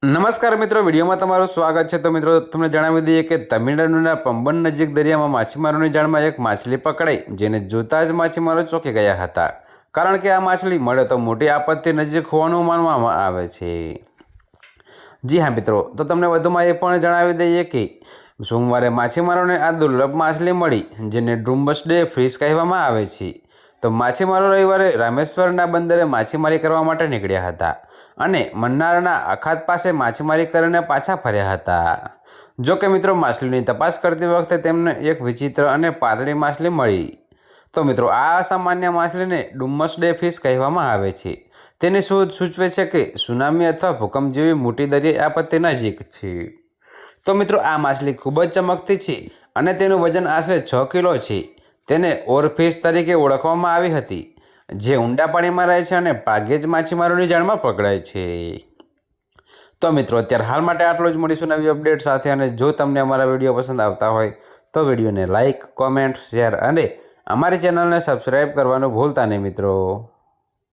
નમસ્કાર મિત્રો, વિડીયોમાં તમારું સ્વાગત છે। તો મિત્રો તમને જણાવી દઈએ કે તમિલનાડુના પંબન નજીક દરિયામાં માછીમારોની જાળમાં એક માછલી પકડાઈ, જેને જોતા જ માછીમારો ચોંકી ગયા હતા, કારણ કે આ માછલી મળે તો મોટી આપત્તિ નજીક હોવાનું માનવામાં આવે છે। જી હા મિત્રો, તો તમને વધુમાં એ પણ જણાવી દઈએ કે સોમવારે માછીમારોને આ દુર્લભ માછલી મળી, જેને ડ્રુમ્બસડે ફિશ કહેવામાં આવે છે। તો માછીમારો રવિવારે રામેશ્વરના બંદરે માછીમારી કરવા માટે નીકળ્યા હતા અને મન્નારના અખાત પાસે માછીમારી કરીને પાછા ફર્યા હતા। જો કે મિત્રો, માછલીની તપાસ કરતી વખતે તેમને એક વિચિત્ર અને પાતળી માછલી મળી। તો મિત્રો, આ અસામાન્ય માછલીને ડુમ્બસડે ફિશ કહેવામાં આવે છે। તેની શોધ સૂચવે છે કે સુનામી અથવા ભૂકંપ જેવી મોટી દરિયાઈ આપત્તિ નજીક છે। તો મિત્રો, આ માછલી ખૂબ જ ચમકતી છે અને તેનું વજન આશરે 6 કિલો છે। તેને ઓરફિશ તરીકે ઓળખવામાં આવી હતી, જે ઊંડા પાણીમાં રહે છે અને ભાગ્યે જ માછીમારોની જાળમાં પકડાય છે। તો મિત્રો, અત્યારે હાલ માટે આટલું જ। મળીશું નવી અપડેટ સાથે, અને જો તમને અમારા વિડીયો પસંદ આવતા હોય તો વિડીયોને લાઇક, કોમેન્ટ, શેર અને અમારી ચેનલને સબસ્ક્રાઈબ કરવાનું ભૂલતા નહીં મિત્રો।